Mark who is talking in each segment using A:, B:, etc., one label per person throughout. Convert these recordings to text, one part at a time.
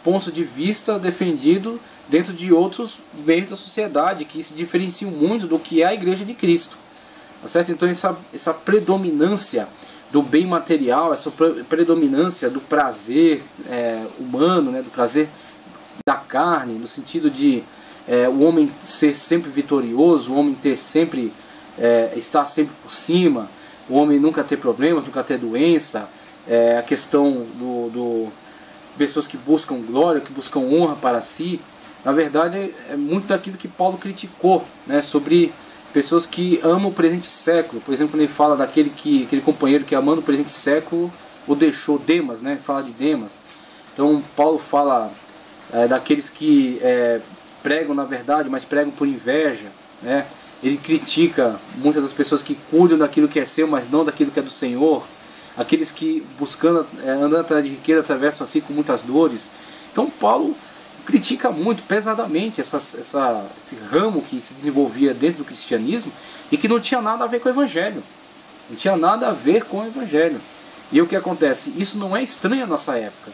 A: pontos de vista defendido dentro de outros meios da sociedade que se diferenciam muito do que é a Igreja de Cristo, tá certo? Então essa predominância do bem material, essa predominância do prazer humano, né, do prazer da carne, no sentido de o homem ser sempre vitorioso, o homem ter sempre estar sempre por cima, o homem nunca ter problemas, nunca ter doença, a questão do pessoas que buscam glória, que buscam honra para si. Na verdade é muito daquilo que Paulo criticou, né, sobre pessoas que amam o presente século. Por exemplo, quando ele fala aquele companheiro que amando o presente século o deixou, Demas, né? Fala de Demas. Então Paulo fala daqueles que pregam na verdade, mas pregam por inveja, né? Ele critica muitas das pessoas que cuidam daquilo que é seu, mas não daquilo que é do Senhor. Aqueles que buscando, andando atrás de riqueza, atravessam assim com muitas dores. Então Paulo critica muito pesadamente esse ramo que se desenvolvia dentro do cristianismo e que não tinha nada a ver com o Evangelho. Não tinha nada a ver com o Evangelho. E o que acontece? Isso não é estranho à nossa época.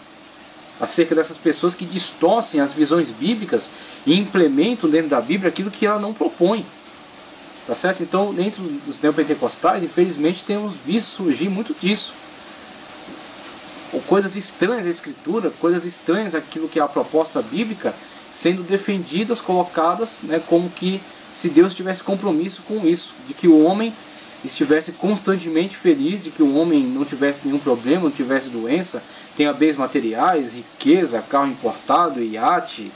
A: Acerca dessas pessoas que distorcem as visões bíblicas e implementam dentro da Bíblia aquilo que ela não propõe. Tá certo? Então, dentro dos neopentecostais, infelizmente, temos visto surgir muito disso. Coisas estranhas à Escritura, coisas estranhas àquilo que é a proposta bíblica, sendo defendidas, colocadas, né, como que se Deus tivesse compromisso com isso, de que o homem estivesse constantemente feliz, de que o homem não tivesse nenhum problema, não tivesse doença, tenha bens materiais, riqueza, carro importado, iate,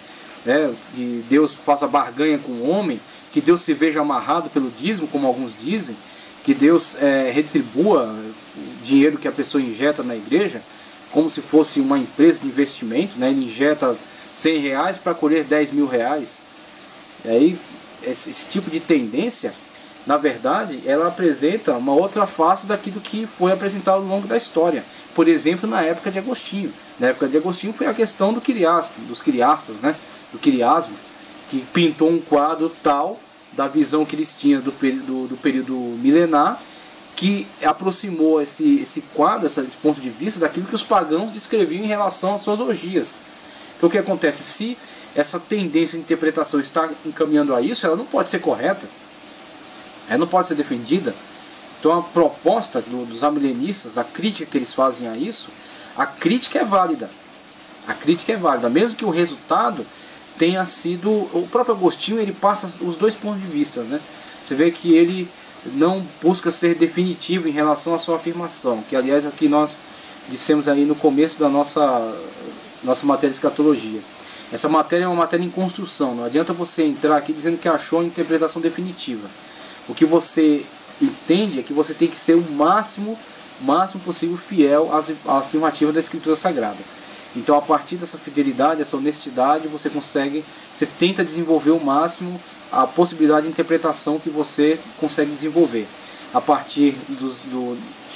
A: né, que Deus faça barganha com o homem, que Deus se veja amarrado pelo dízimo, como alguns dizem, que Deus retribua o dinheiro que a pessoa injeta na igreja, como se fosse uma empresa de investimento, né? Ele injeta R$100 para colher R$10.000. E aí, esse tipo de tendência, na verdade, ela apresenta uma outra face daquilo que foi apresentado ao longo da história. Por exemplo, na época de Agostinho. Na época de Agostinho foi a questão dos quiriastas, né? Do quiriasmo, que pintou um quadro tal da visão que eles tinham do período milenar, que aproximou esse quadro, esse ponto de vista, daquilo que os pagãos descreviam em relação às suas orgias. Então o que acontece? Se essa tendência de interpretação está encaminhando a isso, ela não pode ser correta, ela não pode ser defendida. Então a proposta dos amilenistas, a crítica que eles fazem a isso, a crítica é válida. A crítica é válida, mesmo que o resultado tenha sido... O próprio Agostinho, ele passa os dois pontos de vista, né? Você vê que ele não busca ser definitivo em relação à sua afirmação, que aliás é o que nós dissemos aí no começo da nossa matéria de escatologia. Essa matéria é uma matéria em construção, não adianta você entrar aqui dizendo que achou a interpretação definitiva. O que você entende é que você tem que ser o máximo possível fiel à afirmativa da Escritura Sagrada. Então, a partir dessa fidelidade, essa honestidade, você tenta desenvolver o máximo a possibilidade de interpretação que você consegue desenvolver a partir dos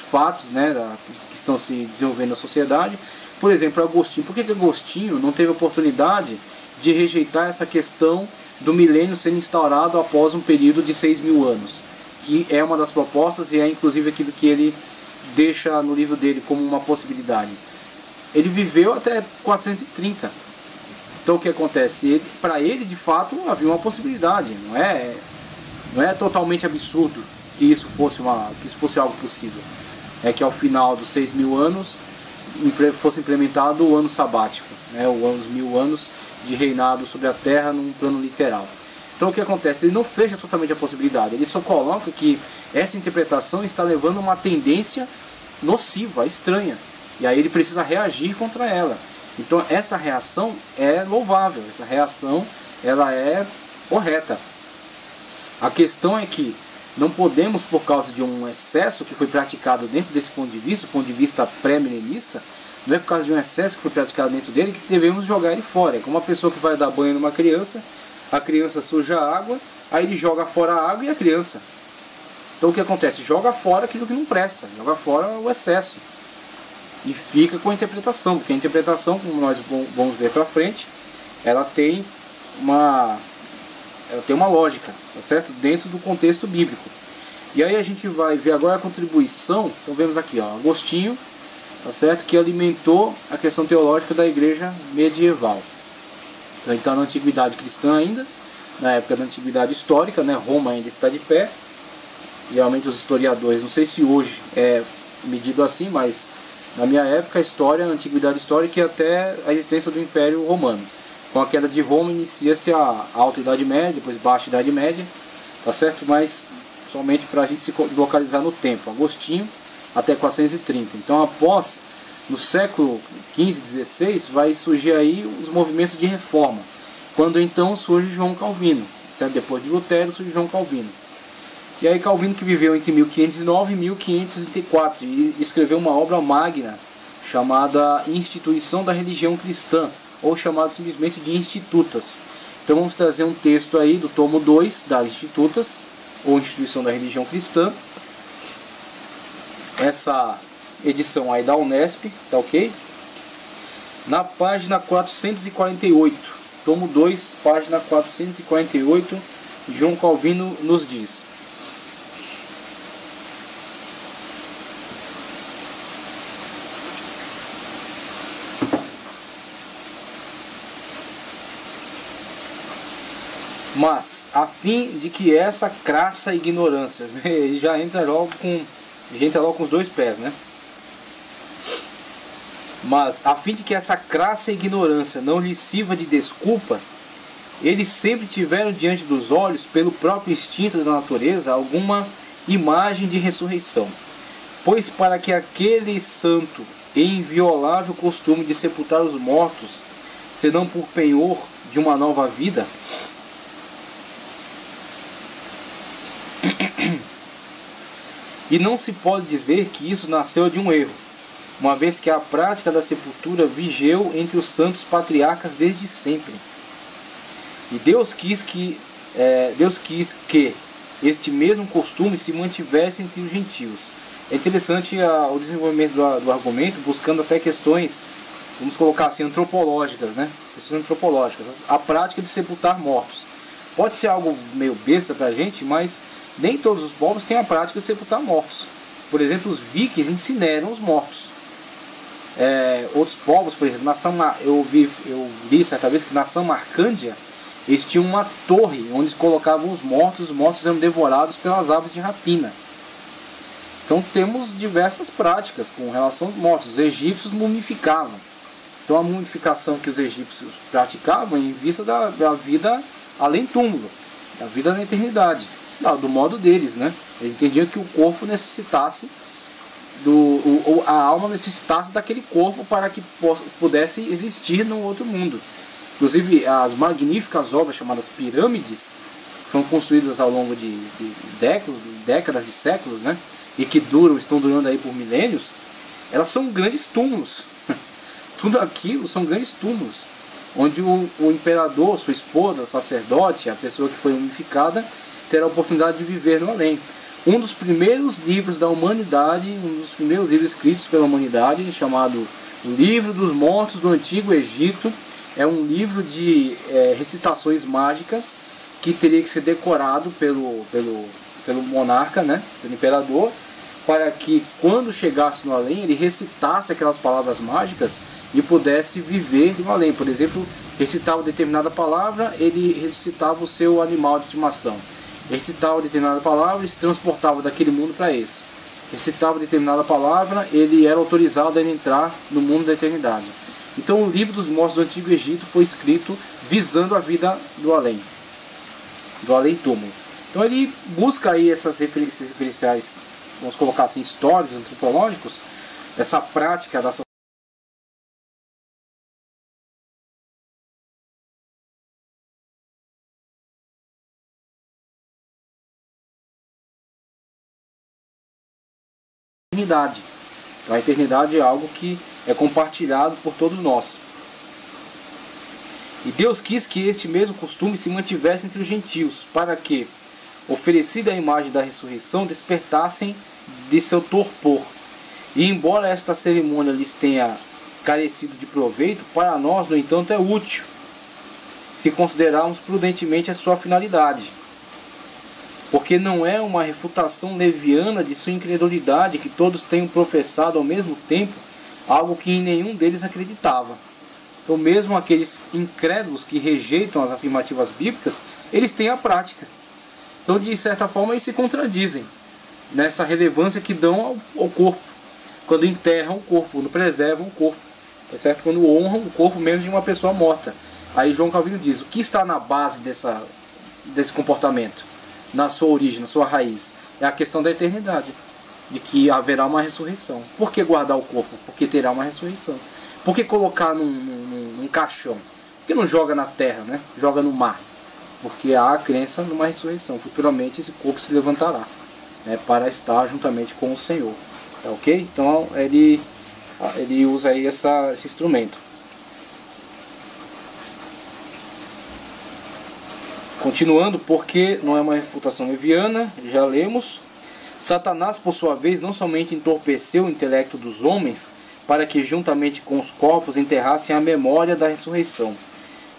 A: fatos, né, que estão se desenvolvendo na sociedade. Por exemplo, Agostinho. Por que Agostinho não teve oportunidade de rejeitar essa questão do milênio sendo instaurado após um período de 6.000 anos? Que é uma das propostas e é inclusive aquilo que ele deixa no livro dele como uma possibilidade. Ele viveu até 430. Então o que acontece? Para ele, de fato, havia uma possibilidade. Não é totalmente absurdo que isso fosse algo possível. É que ao final dos 6.000 anos fosse implementado o ano sabático, né? Os 1.000 anos de reinado sobre a terra num plano literal. Então o que acontece? Ele não fecha totalmente a possibilidade. Ele só coloca que essa interpretação está levando a uma tendência nociva, estranha. E aí ele precisa reagir contra ela. Então essa reação é louvável, essa reação ela é correta. A questão é que não podemos, por causa de um excesso que foi praticado dentro desse ponto de vista pré-milenista, não é por causa de um excesso que foi praticado dentro dele que devemos jogar ele fora. É como uma pessoa que vai dar banho numa criança, a criança suja a água, aí ele joga fora a água e a criança. Então o que acontece? Joga fora aquilo que não presta, joga fora o excesso. E fica com a interpretação, porque a interpretação, como nós vamos ver para frente, ela tem uma lógica, tá certo? Dentro do contexto bíblico. E aí a gente vai ver agora a contribuição. Então vemos aqui, ó, Agostinho, tá certo? Que alimentou a questão teológica da igreja medieval. Então ele está na antiguidade cristã ainda, na época da antiguidade histórica, né? Roma ainda está de pé. Realmente os historiadores, não sei se hoje é medido assim, mas na minha época a história, a antiguidade histórica e até a existência do Império Romano. Com a queda de Roma inicia-se a Alta Idade Média, depois Baixa Idade Média, tá certo? Mas somente para a gente se localizar no tempo, Agostinho até 430. Então após, no século XV, XVI, vai surgir aí os movimentos de reforma, quando então surge João Calvino, certo? Depois de Lutero surge João Calvino. E aí Calvino, que viveu entre 1509 e 1564 e escreveu uma obra magna chamada Instituição da Religião Cristã, ou chamado simplesmente de Institutas. Então vamos trazer um texto aí do tomo 2 das Institutas, ou Instituição da Religião Cristã. Essa edição aí da Unesp, tá ok? Na página 448, tomo 2, página 448, João Calvino nos diz: mas, a fim de que essa crassa ignorância, ele já entra logo com os dois pés, né? Mas, a fim de que essa crassa ignorância não lhe sirva de desculpa, eles sempre tiveram diante dos olhos, pelo próprio instinto da natureza, alguma imagem de ressurreição. Pois para que aquele santo e inviolável costume de sepultar os mortos, senão por penhor de uma nova vida, e não se pode dizer que isso nasceu de um erro, uma vez que a prática da sepultura vigeu entre os santos patriarcas desde sempre. E Deus quis que este mesmo costume se mantivesse entre os gentios. É interessante o desenvolvimento do argumento, buscando até questões, vamos colocar assim, antropológicas, né? Questões antropológicas. A prática de sepultar mortos. Pode ser algo meio besta para a gente, mas nem todos os povos têm a prática de sepultar mortos. Por exemplo, os vikings incineram os mortos. Outros povos, por exemplo, eu li certa vez que na Samarcândia eles tinham uma torre onde colocavam os mortos eram devorados pelas aves de rapina. Então temos diversas práticas com relação aos mortos. Os egípcios mumificavam. Então a mumificação que os egípcios praticavam em vista da vida além túmulo, da vida na eternidade, do modo deles, né? Eles entendiam que o corpo necessitasse a alma necessitasse daquele corpo para que pudesse existir no outro mundo. Inclusive as magníficas obras chamadas pirâmides, foram construídas ao longo de décadas de séculos, né? E que estão durando aí por milênios. Elas são grandes túmulos. Tudo aquilo são grandes túmulos, onde o imperador, sua esposa, sacerdote, a pessoa que foi mumificada, terá a oportunidade de viver no além. Um dos primeiros livros da humanidade, um dos primeiros livros escritos pela humanidade, chamado O Livro dos Mortos do Antigo Egito, é um livro de recitações mágicas que teria que ser decorado pelo monarca, né, pelo imperador, para que quando chegasse no além ele recitasse aquelas palavras mágicas e pudesse viver no além. Por exemplo, recitava determinada palavra, ele ressuscitava o seu animal de estimação. Recitava determinada palavra e se transportava daquele mundo para esse. Recitava determinada palavra, ele era autorizado a entrar no mundo da eternidade. Então o livro dos mortos do Antigo Egito foi escrito visando a vida do além túmulo. Então ele busca aí essas referenciais, vamos colocar assim, históricos, antropológicos, essa prática da eternidade. A eternidade é algo que é compartilhado por todos nós. E Deus quis que este mesmo costume se mantivesse entre os gentios, para que, oferecida a imagem da ressurreição, despertassem de seu torpor. E embora esta cerimônia lhes tenha carecido de proveito, para nós, no entanto, é útil, se considerarmos prudentemente a sua finalidade. Porque não é uma refutação leviana de sua incredulidade que todos tenham professado ao mesmo tempo algo que em nenhum deles acreditava. Então mesmo aqueles incrédulos que rejeitam as afirmativas bíblicas, eles têm a prática. Então de certa forma eles se contradizem nessa relevância que dão ao corpo, quando enterram o corpo, quando preservam o corpo, tá certo? Quando honram o corpo mesmo de uma pessoa morta. Aí João Calvino diz, o que está na base desse comportamento, na sua origem, na sua raiz? É a questão da eternidade, de que haverá uma ressurreição. Por que guardar o corpo? Porque terá uma ressurreição. Por que colocar num caixão? Por que não joga na terra, né? Joga no mar? Porque há a crença numa ressurreição. Futuramente esse corpo se levantará, né, para estar juntamente com o Senhor. Tá ok? Então ele usa aí esse instrumento. Continuando, porque não é uma refutação leviana, já lemos. Satanás, por sua vez, não somente entorpeceu o intelecto dos homens para que juntamente com os corpos enterrassem a memória da ressurreição,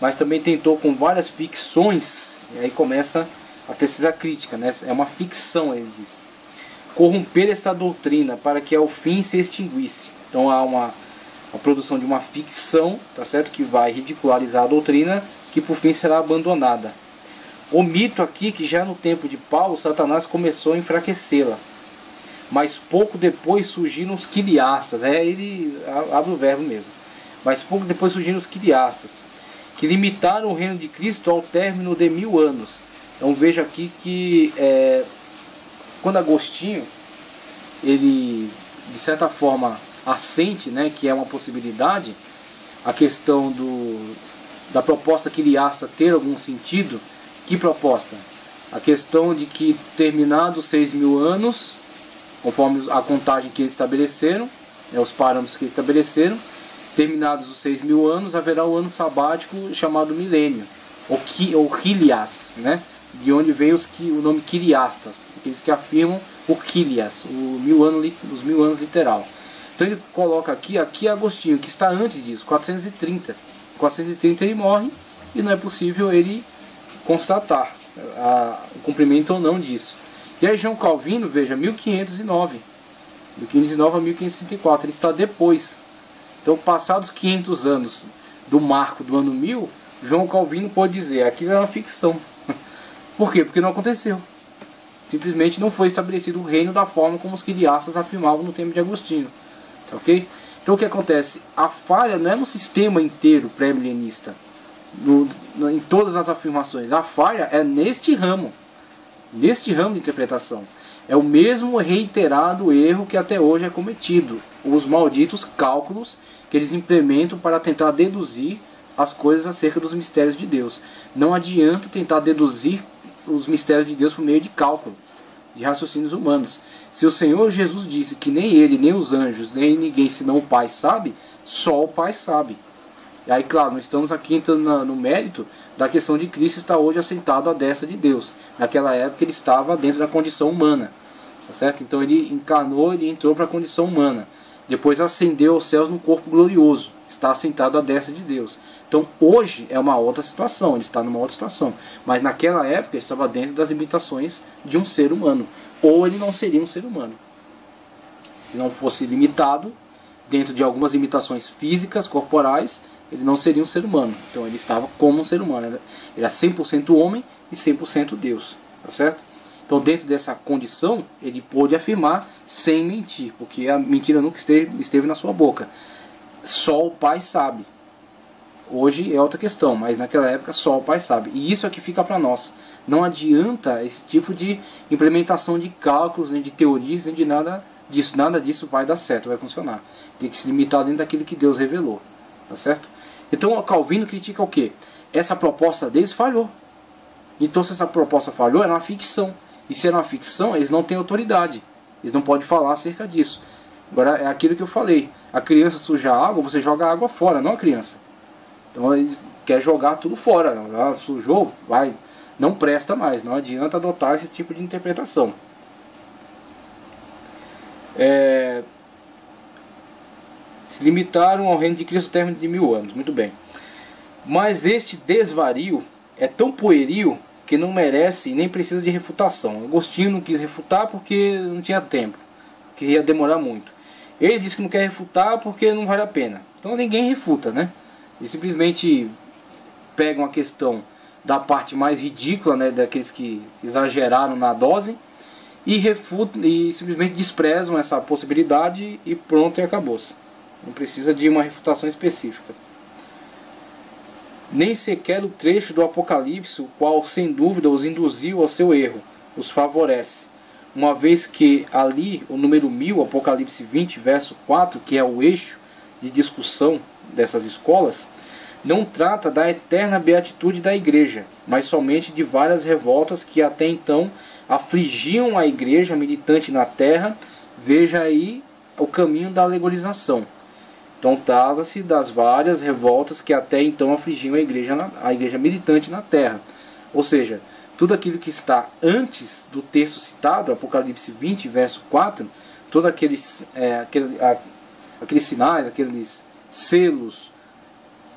A: mas também tentou com várias ficções, e aí começa a terceira crítica, né? É uma ficção, ele diz, corromper essa doutrina para que ao fim se extinguisse. Então há a produção de uma ficção, tá certo, que vai ridicularizar a doutrina, que por fim será abandonada. O mito aqui que já no tempo de Paulo, Satanás começou a enfraquecê-la, mas pouco depois surgiram os quiliastas, ele abre o verbo mesmo, mas pouco depois surgiram os quiliastas, que limitaram o reino de Cristo ao término de 1000 anos. Então veja aqui que quando Agostinho, ele de certa forma assente, né, que é uma possibilidade, a questão da proposta quiliasta ter algum sentido. Que proposta? A questão de que terminados 6.000 anos, conforme a contagem que eles estabeleceram, os parâmetros que eles estabeleceram, terminados os 6.000 anos, haverá o ano sabático chamado milênio, ou Kilias, né? De onde veio o nome Kiliastas, aqueles que afirmam o Kilias, os 1000 anos literal. Então ele coloca aqui Agostinho, que está antes disso, 430. 430 ele morre e não é possível ele constatar o cumprimento ou não disso. E aí João Calvino, veja, 1509. Do 1509 a 1564, ele está depois. Então, passados 500 anos do marco do ano 1000, João Calvino pode dizer, aquilo é uma ficção. Por quê? Porque não aconteceu. Simplesmente não foi estabelecido o reino da forma como os quiliastas afirmavam no tempo de Agostinho. Ok? Então o que acontece? A falha não é no sistema inteiro pré-milenista, em todas as afirmações. A falha é neste ramo de interpretação. É o mesmo reiterado erro que até hoje é cometido, os malditos cálculos que eles implementam para tentar deduzir as coisas acerca dos mistérios de Deus. Não adianta tentar deduzir os mistérios de Deus por meio de cálculo, de raciocínios humanos. Se o Senhor Jesus disse que nem ele, nem os anjos, nem ninguém senão o Pai sabe, só o Pai sabe. E aí, claro, não estamos aqui entrando no mérito da questão de Cristo estar hoje assentado à destra de Deus. Naquela época ele estava dentro da condição humana, tá certo? Então ele encarnou, ele entrou para a condição humana. Depois ascendeu aos céus num corpo glorioso, está assentado à destra de Deus. Então hoje é uma outra situação, ele está numa outra situação. Mas naquela época ele estava dentro das limitações de um ser humano. Ou ele não seria um ser humano. Se não fosse limitado, dentro de algumas limitações físicas, corporais, ele não seria um ser humano. Então ele estava como um ser humano. Ele era 100% homem e 100% Deus. Tá certo? Então dentro dessa condição, ele pôde afirmar sem mentir. Porque a mentira nunca esteve na sua boca. Só o Pai sabe. Hoje é outra questão, mas naquela época só o Pai sabe. E isso é que fica para nós. Não adianta esse tipo de implementação de cálculos, nem de teorias, nem de nada disso. Nada disso vai dar certo, vai funcionar. Tem que se limitar dentro daquilo que Deus revelou. Tá certo? Então o Calvino critica o quê? Essa proposta deles falhou. Então se essa proposta falhou, era uma ficção. E se era uma ficção, eles não têm autoridade. Eles não podem falar acerca disso. Agora é aquilo que eu falei. A criança suja a água, você joga a água fora, não a criança. Então ele quer jogar tudo fora. Sujou, vai. Não presta mais. Não adianta adotar esse tipo de interpretação. Se limitaram ao reino de Cristo ao término de 1000 anos. Muito bem. Mas este desvario é tão pueril que não merece e nem precisa de refutação. Agostinho não quis refutar porque não tinha tempo, que ia demorar muito. Ele diz que não quer refutar porque não vale a pena. Então ninguém refuta, né? Ele simplesmente pega uma questão da parte mais ridícula, né, daqueles que exageraram na dose, e refutam e simplesmente desprezam essa possibilidade e pronto, e acabou-se. Não precisa de uma refutação específica. Nem sequer o trecho do Apocalipse, o qual sem dúvida os induziu ao seu erro, os favorece, uma vez que ali o número 1000, Apocalipse 20, verso 4, que é o eixo de discussão dessas escolas, não trata da eterna beatitude da igreja, mas somente de várias revoltas que até então afligiam a igreja militante na terra. Veja aí o caminho da alegorização. Então trata-se das várias revoltas que até então afligiam a igreja militante na terra. Ou seja, tudo aquilo que está antes do texto citado, Apocalipse 20, verso 4, todos aqueles sinais, aqueles selos,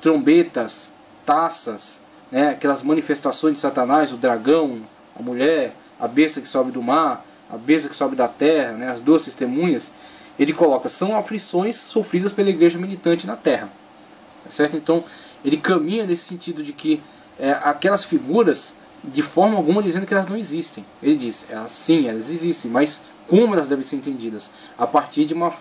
A: trombetas, taças, né, aquelas manifestações de Satanás, o dragão, a mulher, a besta que sobe do mar, a besta que sobe da terra, né, as duas testemunhas, ele coloca, são aflições sofridas pela igreja militante na terra. Certo? Então, ele caminha nesse sentido de que aquelas figuras, de forma alguma dizendo que elas não existem. Ele diz, sim, elas existem, mas como elas devem ser entendidas? A partir de um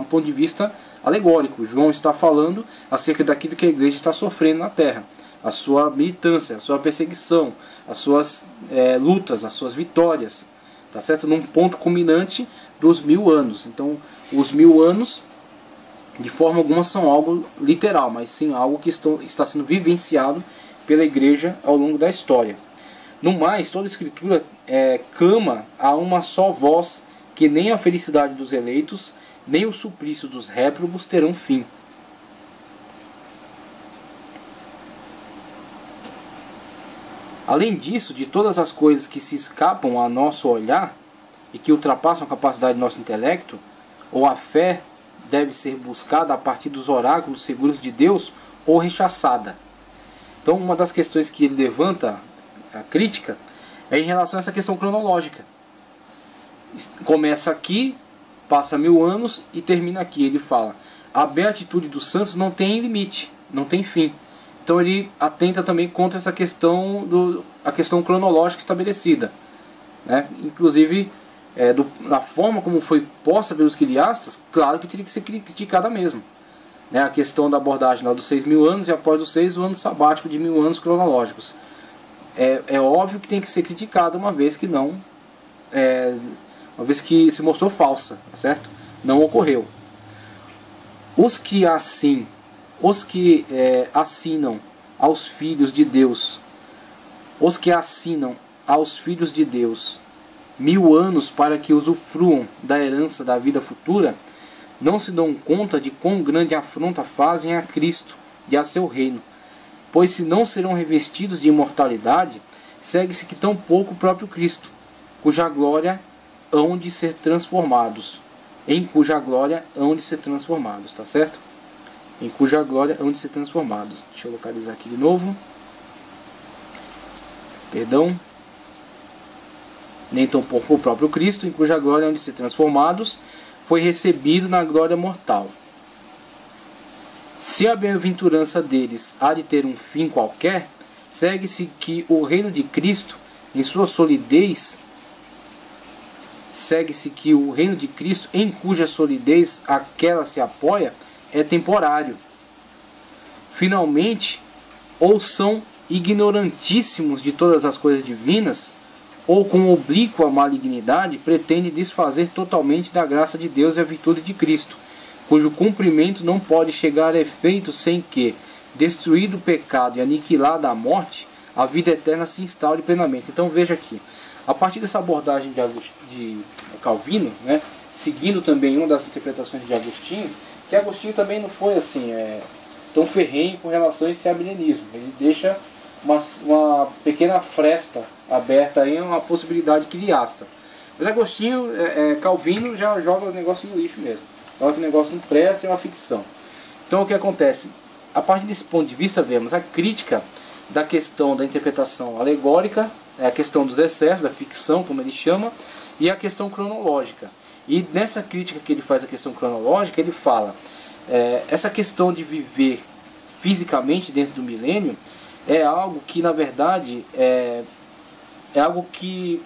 A: ponto de vista alegórico. João está falando acerca daquilo que a igreja está sofrendo na terra, a sua militância, a sua perseguição, as suas lutas, as suas vitórias, tá certo? Num ponto culminante dos 1000 anos. Então, os 1000 anos, de forma alguma, são algo literal, mas sim algo que está sendo vivenciado pela igreja ao longo da história. No mais, toda a escritura clama a uma só voz, que nem a felicidade dos eleitos, nem o suplício dos réprobos terão fim. Além disso, de todas as coisas que se escapam a nosso olhar e que ultrapassam a capacidade do nosso intelecto, ou a fé deve ser buscada a partir dos oráculos seguros de Deus ou rechaçada. Então, uma das questões que ele levanta, a crítica, é em relação a essa questão cronológica. Começa aqui, passa 1000 anos e termina aqui. Ele fala, a beatitude dos santos não tem limite, não tem fim. Então ele atenta também contra essa questão, a questão cronológica estabelecida, né? Inclusive, da forma como foi posta pelos quiliastas, claro que teria que ser criticada mesmo, né? A questão da abordagem lá dos 6.000 anos e após os 6 o ano sabático de 1000 anos cronológicos. É óbvio que tem que ser criticada, uma vez que uma vez que se mostrou falsa, certo? Não ocorreu. Os que assinam aos filhos de Deus, 1000 anos para que usufruam da herança da vida futura, não se dão conta de quão grande afronta fazem a Cristo e a seu reino. Pois se não serão revestidos de imortalidade, segue-se que tão pouco o próprio Cristo, cuja glória hão de ser transformados. Em cuja glória hão de ser transformados, tá certo? Em cuja glória hão de ser transformados. Deixa eu localizar aqui de novo. Perdão. Nem tão pouco o próprio Cristo, em cuja glória hão de ser transformados, foi recebido na glória mortal. Se a bem-aventurança deles há de ter um fim qualquer, segue-se que o reino de Cristo, em sua solidez, em cuja solidez aquela se apoia, é temporário. Finalmente, ou são ignorantíssimos de todas as coisas divinas, ou com oblíqua malignidade pretende desfazer totalmente da graça de Deus e a virtude de Cristo, cujo cumprimento não pode chegar a efeito sem que, destruído o pecado e aniquilada a morte, a vida eterna se instaure plenamente. Então veja aqui, a partir dessa abordagem de Calvino, né, seguindo também uma das interpretações de Agostinho, que Agostinho também não foi assim tão ferrenho com relação a esse arminianismo. Ele deixa uma pequena fresta aberta aí, uma possibilidade quiliasta. Mas Agostinho, Calvino já joga o negócio no lixo mesmo. Joga que o negócio não presta, é uma ficção. Então o que acontece? A partir desse ponto de vista, vemos a crítica da questão da interpretação alegórica, a questão dos excessos, da ficção, como ele chama, e a questão cronológica. E nessa crítica que ele faz à questão cronológica, ele fala, essa questão de viver fisicamente dentro do milênio é algo que, na verdade, é algo que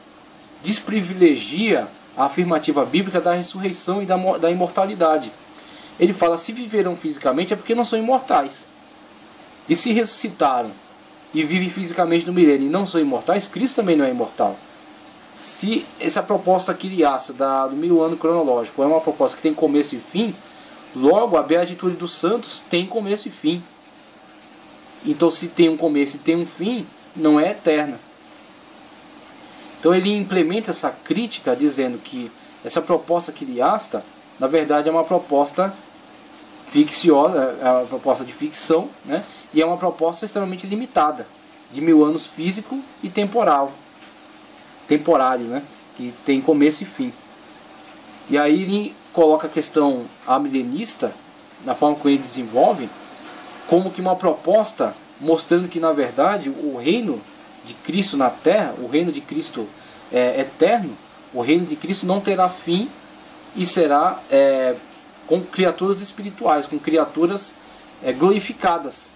A: desprivilegia a afirmativa bíblica da ressurreição e da imortalidade. Ele fala, se viveram fisicamente é porque não são imortais. E se ressuscitaram e vivem fisicamente no milênio e não são imortais, Cristo também não é imortal. Se essa proposta quiriaça do 1000 ano cronológico é uma proposta que tem começo e fim, logo a beatitude dos santos tem começo e fim. Então, se tem um começo e tem um fim, não é eterna. Então ele implementa essa crítica dizendo que essa proposta quiriasta, na verdade, é uma proposta ficciosa, é uma proposta de ficção, né? E é uma proposta extremamente limitada, de 1000 anos físico e temporário, né? Que tem começo e fim. E aí ele coloca a questão amilenista, na forma como ele desenvolve, como que uma proposta mostrando que, na verdade, o reino de Cristo na Terra, o reino de Cristo é eterno, o reino de Cristo não terá fim e será com criaturas espirituais, com criaturas glorificadas.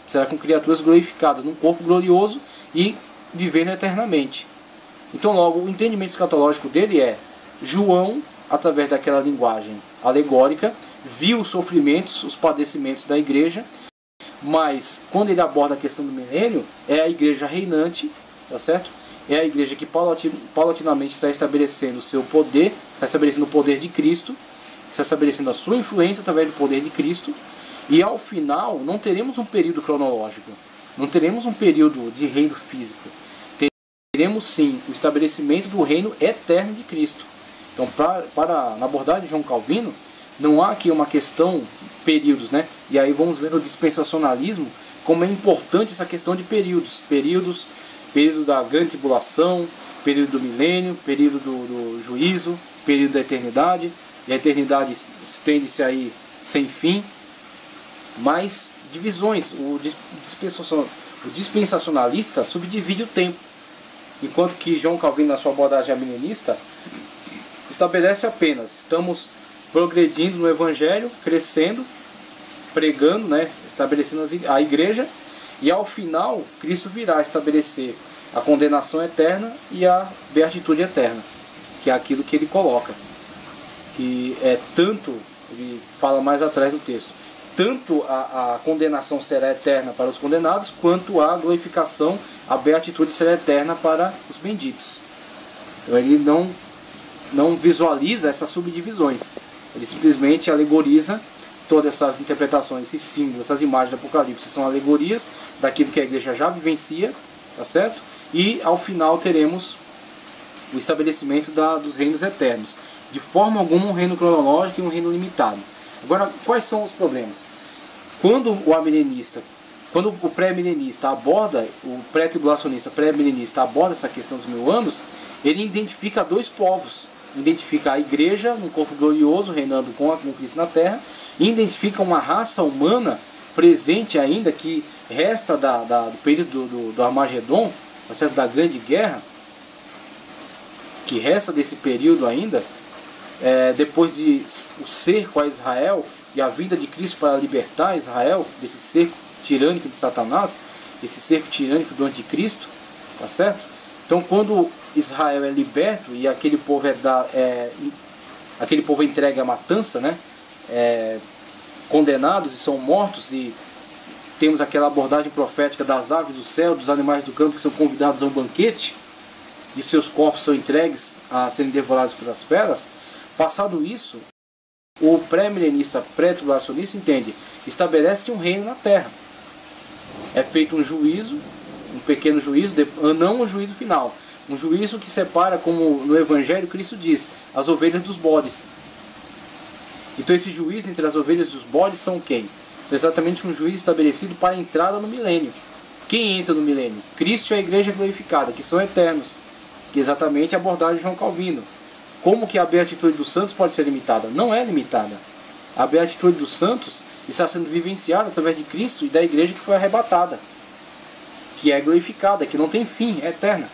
A: Será com criaturas glorificadas, num corpo glorioso e vivendo eternamente. Então, logo, o entendimento escatológico dele é: João, através daquela linguagem alegórica, viu os sofrimentos, os padecimentos da igreja, mas quando ele aborda a questão do milênio, é a igreja reinante, tá certo? É a igreja que paulatinamente está estabelecendo o seu poder, está estabelecendo o poder de Cristo, está estabelecendo a sua influência através do poder de Cristo, e ao final não teremos um período cronológico, não teremos um período de reino físico, teremos sim o estabelecimento do reino eterno de Cristo. Então, na abordagem de João Calvino, não há aqui uma questão períodos, né? E aí vamos ver no dispensacionalismo como é importante essa questão de períodos, período da grande tribulação, período do milênio, período do juízo, período da eternidade, e a eternidade estende-se aí sem fim, mas divisões. O dispensacionalista subdivide o tempo, enquanto que João Calvino, na sua abordagem amilenista, estabelece apenas: estamos progredindo no Evangelho, crescendo, pregando, né, estabelecendo a igreja, e ao final Cristo virá estabelecer a condenação eterna e a beatitude eterna, que é aquilo que ele coloca, que é tanto, ele fala mais atrás do texto, tanto a condenação será eterna para os condenados, quanto a glorificação, a beatitude será eterna para os benditos. Então ele não visualiza essas subdivisões, ele simplesmente alegoriza todas essas interpretações, esses símbolos, essas imagens do Apocalipse. São alegorias daquilo que a igreja já vivencia, tá certo? E ao final teremos o estabelecimento dos reinos eternos. De forma alguma um reino cronológico e um reino limitado. Agora, quais são os problemas? Quando o pré-milenista aborda, o pré-tribulacionista, pré-milenista aborda essa questão dos 1000 anos, ele identifica dois povos. Identifica a igreja num corpo glorioso, reinando com Cristo na terra, e identifica uma raça humana presente ainda, que resta do período do Armagedon, tá certo? Da grande guerra, que resta desse período ainda, depois de o cerco a Israel e a vinda de Cristo para libertar Israel desse cerco tirânico de Satanás, esse cerco tirânico do anticristo, tá certo? Então, quando Israel é liberto e aquele povo é entregue à matança, né? Condenados e são mortos, e temos aquela abordagem profética das aves do céu, dos animais do campo que são convidados a um banquete e seus corpos são entregues a serem devorados pelas feras. Passado isso, o pré-milenista, pré-tribulacionista entende: estabelece um reino na terra, é feito um juízo, um pequeno juízo, não um juízo final, um juízo que separa, como no Evangelho Cristo diz, as ovelhas dos bodes. Então esse juízo entre as ovelhas e os bodes são quem? São exatamente um juízo estabelecido para a entrada no milênio. Quem entra no milênio? Cristo e a igreja glorificada, que são eternos, que é exatamente a abordagem de João Calvino. Como que a beatitude dos santos pode ser limitada? Não é limitada. A beatitude dos santos está sendo vivenciada através de Cristo e da igreja que foi arrebatada, que é glorificada, que não tem fim, é eterna.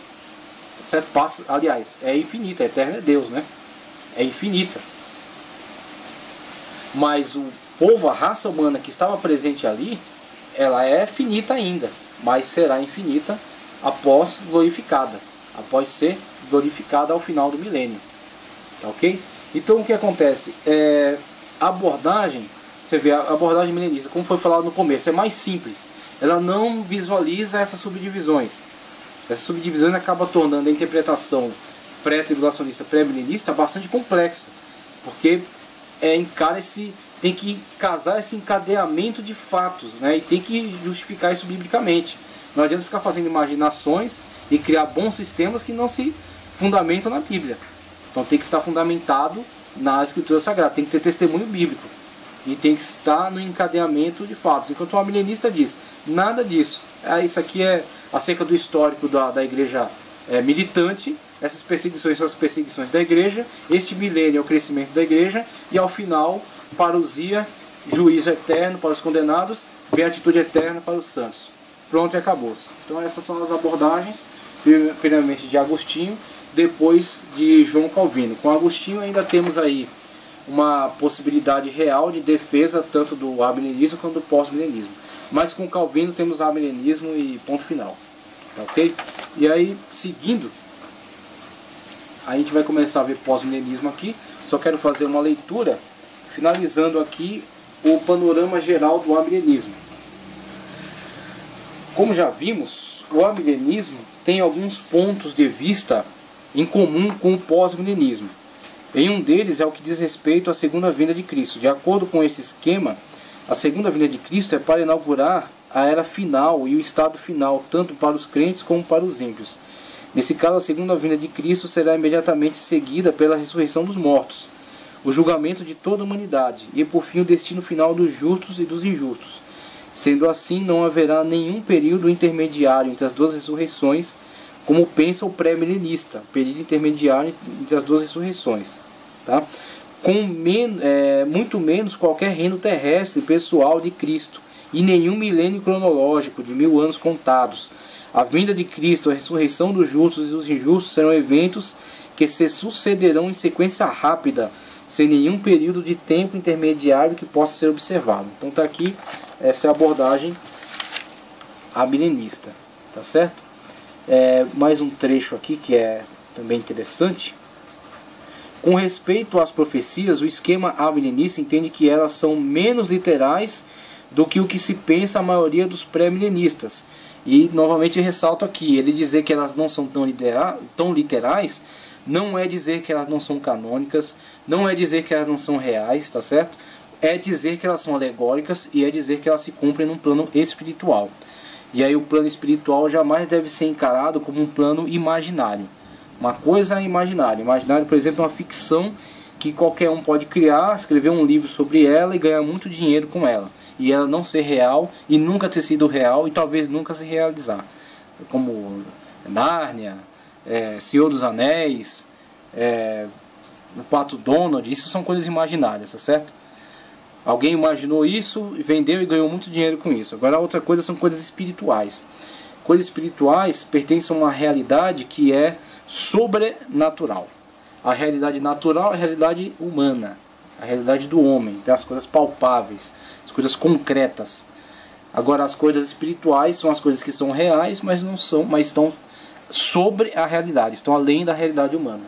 A: Certo? Aliás, é infinita, é eterna, é Deus, né? é infinita. Mas o povo, a raça humana que estava presente ali, ela é finita ainda, mas será infinita após glorificada, após ser glorificada ao final do milênio. Tá ok? Então o que acontece? A abordagem, você vê, a abordagem milenista, como foi falado no começo, é mais simples. Ela não visualiza essas subdivisões. Essas subdivisões acabam tornando a interpretação pré-tribulacionista, pré-milenista bastante complexa, porque tem que casar esse encadeamento de fatos, né? E tem que justificar isso biblicamente. Não adianta ficar fazendo imaginações e criar bons sistemas que não se fundamentam na Bíblia. Então tem que estar fundamentado na Escritura Sagrada, tem que ter testemunho bíblico e tem que estar no encadeamento de fatos. Enquanto o milenista diz, nada disso. Isso aqui é acerca do histórico da igreja militante. Essas perseguições são as perseguições da igreja. Este milênio é o crescimento da igreja. E ao final, parousia, juízo eterno para os condenados, beatitude eterna para os santos. Pronto, e acabou-se. Então essas são as abordagens, primeiramente de Agostinho, depois de João Calvino. Com Agostinho ainda temos aí uma possibilidade real de defesa tanto do amilenismo quanto do pós-milenismo. Mas com Calvino temos amilenismo e ponto final. Tá ok? E aí, seguindo, a gente vai começar a ver pós-milenismo aqui. Só quero fazer uma leitura, finalizando aqui o panorama geral do amilenismo. Como já vimos, o amilenismo tem alguns pontos de vista em comum com o pós-milenismo. E um deles é o que diz respeito à segunda vinda de Cristo. De acordo com esse esquema, a segunda vinda de Cristo é para inaugurar a era final e o estado final, tanto para os crentes como para os ímpios. Nesse caso, a segunda vinda de Cristo será imediatamente seguida pela ressurreição dos mortos, o julgamento de toda a humanidade e, por fim, o destino final dos justos e dos injustos. Sendo assim, não haverá nenhum período intermediário entre as duas ressurreições, como pensa o pré-milenista, período intermediário entre as duas ressurreições. Tá? Muito menos qualquer reino terrestre pessoal de Cristo, e nenhum milênio cronológico de 1000 anos contados. A vinda de Cristo, a ressurreição dos justos e dos injustos serão eventos que se sucederão em sequência rápida, sem nenhum período de tempo intermediário que possa ser observado. Então está aqui, essa é a abordagem amilenista, tá certo? Mais um trecho aqui que é também interessante. Com respeito às profecias, o esquema amilenista entende que elas são menos literais do que o que se pensa a maioria dos pré-milenistas. E novamente ressalto aqui, ele dizer que elas não são tão literais, não é dizer que elas não são canônicas, não é dizer que elas não são reais, tá certo? É dizer que elas são alegóricas e é dizer que elas se cumprem num plano espiritual. E aí o plano espiritual jamais deve ser encarado como um plano imaginário. Uma coisa é imaginário. Imaginário, por exemplo, é uma ficção que qualquer um pode criar, escrever um livro sobre ela e ganhar muito dinheiro com ela. E ela não ser real e nunca ter sido real e talvez nunca se realizar. Como Nárnia, Senhor dos Anéis, o Pato Donald, isso são coisas imaginárias, tá certo? Alguém imaginou isso, vendeu e ganhou muito dinheiro com isso. Agora a outra coisa são coisas espirituais. Coisas espirituais pertencem a uma realidade que é sobrenatural. A realidade natural é a realidade humana, a realidade do homem, tem as coisas palpáveis, as coisas concretas. Agora as coisas espirituais são as coisas que são reais, mas não são, mas estão sobre a realidade, estão além da realidade humana.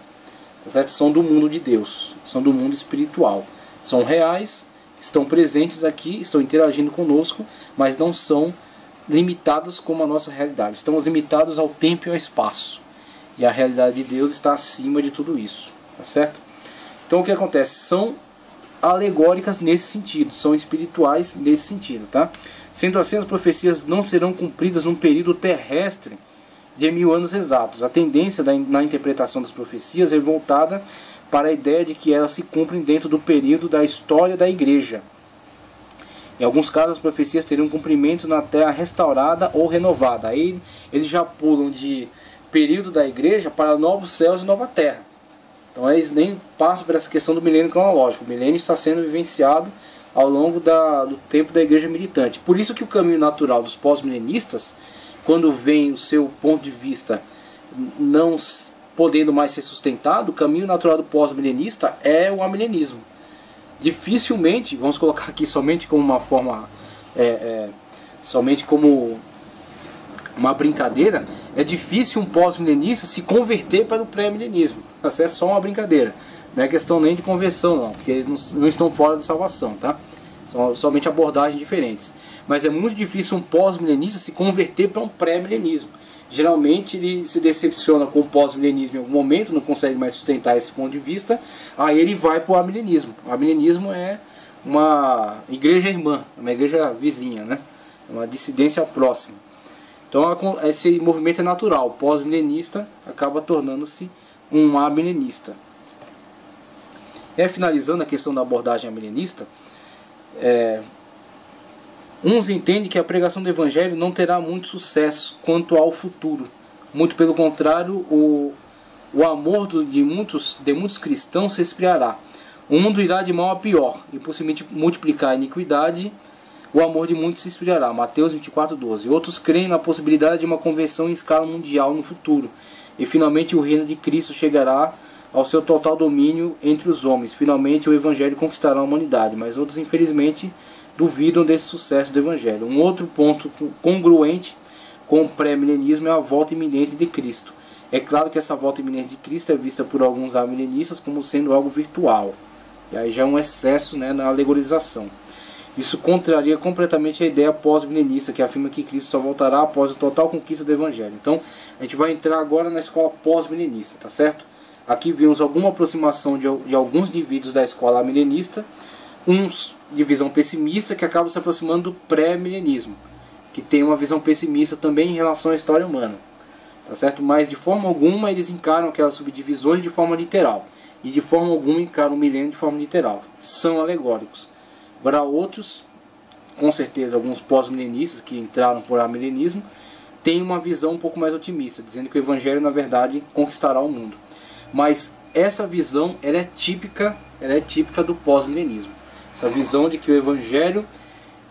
A: Tá certo? São do mundo de Deus, são do mundo espiritual. São reais, estão presentes aqui, estão interagindo conosco, mas não são limitados como a nossa realidade. Estamos limitados ao tempo e ao espaço. E a realidade de Deus está acima de tudo isso. Tá certo? Então o que acontece? São alegóricas nesse sentido, são espirituais nesse sentido, tá? Sendo assim, as profecias não serão cumpridas num período terrestre de 1000 anos exatos. A tendência na interpretação das profecias é voltada para a ideia de que elas se cumprem dentro do período da história da igreja. Em alguns casos, as profecias teriam cumprimento na terra restaurada ou renovada. Aí eles já pulam de período da igreja para novos céus e nova terra. Então eles nem passam por essa questão do milênio cronológico. O milênio está sendo vivenciado ao longo do tempo da igreja militante. Por isso que o caminho natural dos pós-milenistas, quando vem o seu ponto de vista não podendo mais ser sustentado, o caminho natural do pós-milenista é o amilenismo. Dificilmente, vamos colocar aqui somente como uma forma, somente como uma brincadeira, é difícil um pós-milenista se converter para o pré-milenismo. Essa é só uma brincadeira, não é questão nem de conversão não, porque eles não estão fora da salvação, tá? São somente abordagens diferentes. Mas é muito difícil um pós-milenista se converter para um pré-milenismo. Geralmente ele se decepciona com o pós-milenismo em algum momento, não consegue mais sustentar esse ponto de vista, aí ele vai para o amilenismo. O amilenismo é uma igreja irmã, uma igreja vizinha, né? Uma dissidência próxima. Então esse movimento é natural. O pós-milenista acaba tornando-se um amilenista. Finalizando a questão da abordagem amilenista, uns entendem que a pregação do Evangelho não terá muito sucesso quanto ao futuro. Muito pelo contrário, o amor de muitos cristãos se esfriará. O mundo irá de mal a pior, e por se multiplicar a iniquidade, o amor de muitos se esfriará. Mateus 24:12. Outros creem na possibilidade de uma conversão em escala mundial no futuro, e finalmente o reino de Cristo chegará ao seu total domínio entre os homens. Finalmente o Evangelho conquistará a humanidade, mas outros infelizmente duvidam desse sucesso do Evangelho. Um outro ponto congruente com o pré-milenismo é a volta iminente de Cristo. É claro que essa volta iminente de Cristo é vista por alguns amilenistas como sendo algo virtual. E aí já é um excesso, né, na alegorização. Isso contraria completamente a ideia pós-milenista, que afirma que Cristo só voltará após a total conquista do Evangelho. Então, a gente vai entrar agora na escola pós-milenista, tá certo? Aqui vimos alguma aproximação de alguns indivíduos da escola milenista, uns de visão pessimista que acabam se aproximando do pré-milenismo, que tem uma visão pessimista também em relação à história humana, tá certo? Mas de forma alguma eles encaram aquelas subdivisões de forma literal, e de forma alguma encaram o milênio de forma literal, são alegóricos. Agora outros, com certeza alguns pós-milenistas que entraram por amilenismo, têm uma visão um pouco mais otimista, dizendo que o Evangelho na verdade conquistará o mundo. Mas essa visão ela é típica do pós-milenismo. Essa visão de que o Evangelho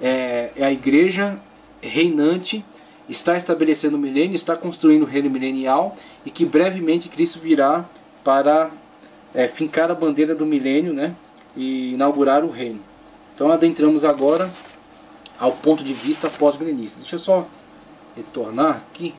A: é a igreja reinante, está estabelecendo o milênio, está construindo o reino milenial e que brevemente Cristo virá para fincar a bandeira do milênio, né, e inaugurar o reino. Então adentramos agora ao ponto de vista pós-milenista. Deixa eu só retornar aqui.